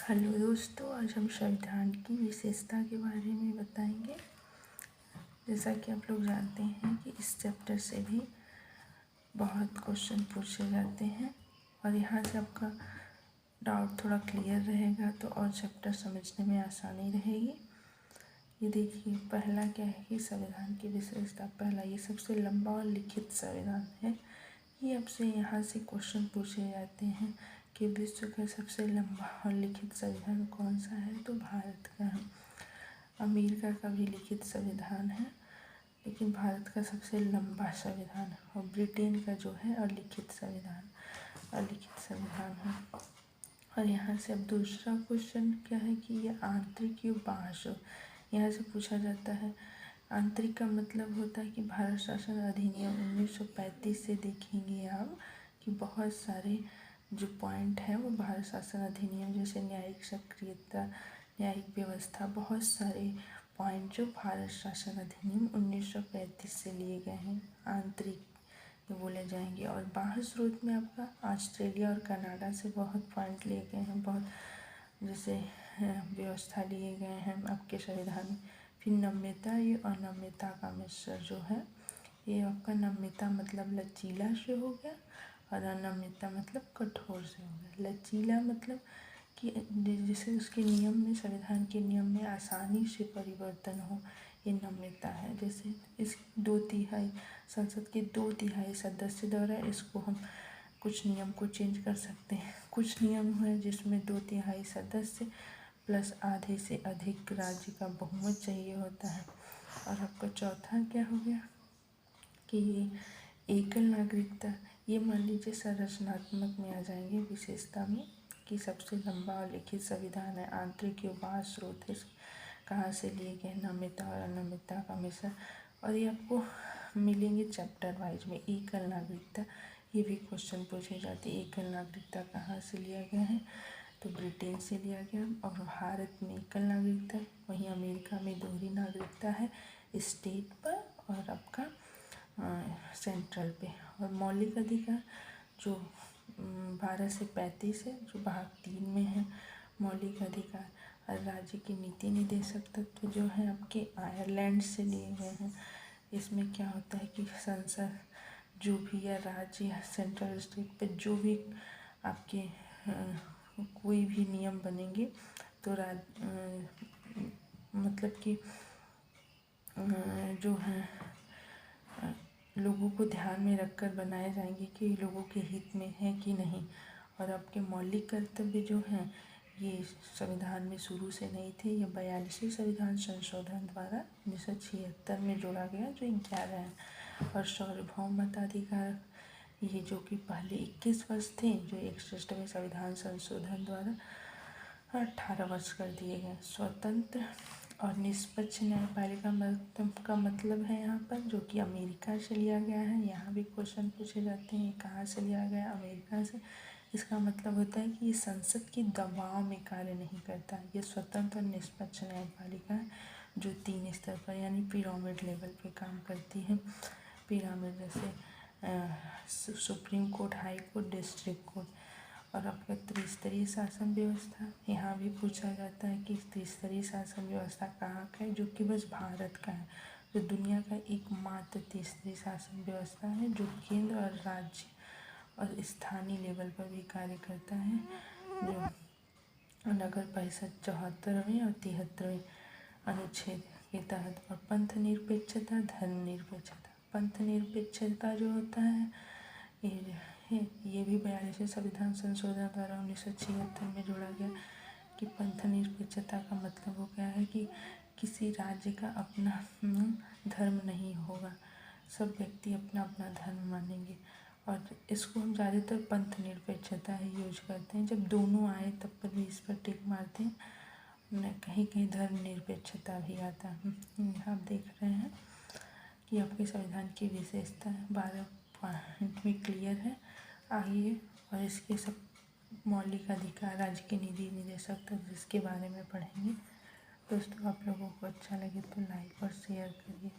Hello दोस्तों, आज हम संविधान की विशेषता के बारे में बताएंगे। जैसा कि आप लोग जानते हैं कि इस चैप्टर से भी बहुत क्वेश्चन पूछे जाते हैं और यहाँ से आपका डाउट थोड़ा क्लियर रहेगा तो और चैप्टर समझने में आसानी रहेगी। ये देखिए, पहला क्या है कि संविधान की विशेषता। पहला, ये सबसे लंबा और लिखित संविधान है। ये आपसे यहाँ से क्वेश्चन पूछे जाते हैं कि विश्व का सबसे लंबा और लिखित संविधान कौन सा है, तो भारत का है। अमेरिका का भी लिखित संविधान है, लेकिन भारत का सबसे लंबा संविधान है। और ब्रिटेन का जो है अलिखित संविधान है। और यहाँ से अब दूसरा क्वेश्चन क्या है कि ये आंतरिक या बाह्य, यहाँ से पूछा जाता है। आंतरिक का मतलब होता है कि भारत शासन अधिनियम 1935 से देखेंगे आप कि बहुत सारे जो पॉइंट है वो भारत शासन अधिनियम, जैसे न्यायिक सक्रियता, न्यायिक व्यवस्था, बहुत सारे पॉइंट जो भारत शासन अधिनियम 1935 से लिए गए हैं, आंतरिक बोले जाएंगे। और बाह्य स्रोत में आपका ऑस्ट्रेलिया और कनाडा से बहुत पॉइंट लिए गए हैं, बहुत जैसे व्यवस्था लिए गए हैं आपके संविधान में। फिर नम्यता, ये अनम्यता का मिश्र जो है, ये आपका नम्यता मतलब लचीला से हो गया और अनम्यता मतलब कठोर से हो गया। लचीला मतलब कि जैसे उसके नियम में, संविधान के नियम में आसानी से परिवर्तन हो, ये नम्यता है। जैसे इस 2/3 संसद के 2/3 सदस्य द्वारा इसको हम कुछ नियम को चेंज कर सकते हैं। कुछ नियम है जिसमें 2/3 सदस्य प्लस आधे से अधिक राज्य का बहुमत चाहिए होता है। और आपका चौथा क्या हो गया कि एकल नागरिकता, ये मान लीजिए संरचनात्मक में आ जाएंगे विशेषता में कि सबसे लंबा और लिखित संविधान है। आंतरिक या बाह्य स्रोत है, कहाँ से लिए गए, नम्यता और अनम्यता का मिश्रण। और ये आपको मिलेंगे चैप्टर वाइज में। एकल नागरिकता, ये भी क्वेश्चन पूछे जाते हैं। एकल नागरिकता कहाँ से लिया गया है, तो ब्रिटेन से लिया गया। और भारत में एकल नागरिकता, वहीं अमेरिका में दोहरी नागरिकता है, स्टेट पर और आपका सेंट्रल पे। और मौलिक अधिकार जो 12 से 35 है, जो भाग 3 में है मौलिक अधिकार। और राज्य की नीति निर्देशक तत्व जो है आपके आयरलैंड से लिए गए हैं। इसमें क्या होता है कि संसद जो भी, या राज्य या सेंट्रल स्टेट पे जो भी आपके कोई भी नियम बनेंगे तो मतलब कि जो है लोगों को ध्यान में रखकर बनाए जाएंगे कि लोगों के हित में है कि नहीं। और आपके मौलिक कर्तव्य जो हैं ये संविधान में शुरू से नहीं थे, ये 42वें संविधान संशोधन द्वारा 1976 में जोड़ा गया, जो 11 है। और सार्वभौम मताधिकार, ये जो कि पहले 21 वर्ष थे, जो 61वें संविधान संशोधन द्वारा 18 वर्ष कर दिए गए। स्वतंत्र और निष्पक्ष न्यायपालिका का मतलब है यहाँ पर, जो कि अमेरिका से लिया गया है। यहाँ भी क्वेश्चन पूछे जाते हैं कहाँ से लिया गया, अमेरिका से। इसका मतलब होता है कि ये संसद के दबाव में कार्य नहीं करता। ये स्वतंत्र और निष्पक्ष न्यायपालिका है जो 3 स्तर पर यानी पिरामिड लेवल पे काम करती है। पिरामिड जैसे supreme court, high court, district court. और आपका त्रिस्तरीय शासन व्यवस्था, यहाँ भी पूछा जाता है कि त्रिस्तरीय शासन व्यवस्था कहाँ का है, जो कि बस भारत का है। जो दुनिया का एकमात्र त्रिस्तरीय शासन व्यवस्था है, जो केंद्र और राज्य और स्थानीय लेवल पर भी कार्य करता है। जो नगर परिषद 74वें और 73वें अनुच्छेद के तहत। और पंथ निरपेक्षता, धर्म निरपेक्षता। पंथ निरपेक्षता जो होता है ये भी 42वें संविधान संशोधन द्वारा 1976 में जोड़ा गया कि पंथ निरपेक्षता का मतलब हो गया है कि किसी राज्य का अपना धर्म नहीं होगा, सब व्यक्ति अपना अपना धर्म मानेंगे। और इसको हम ज़्यादातर पंथ निरपेक्षता ही यूज करते हैं। जब दोनों आए तब पर भी इस पर टिक मारते हैं। कहीं कहीं धर्म निरपेक्षता भी आता है। आप देख रहे हैं कि आपके संविधान की विशेषता 12 पॉइंट में क्लियर है। आइए और इसके सब मौलिक अधिकार, राज्य के नीति निर्देशक तक जिसके बारे में पढ़ेंगे। दोस्तों, आप लोगों को अच्छा लगे तो लाइक और शेयर करिए।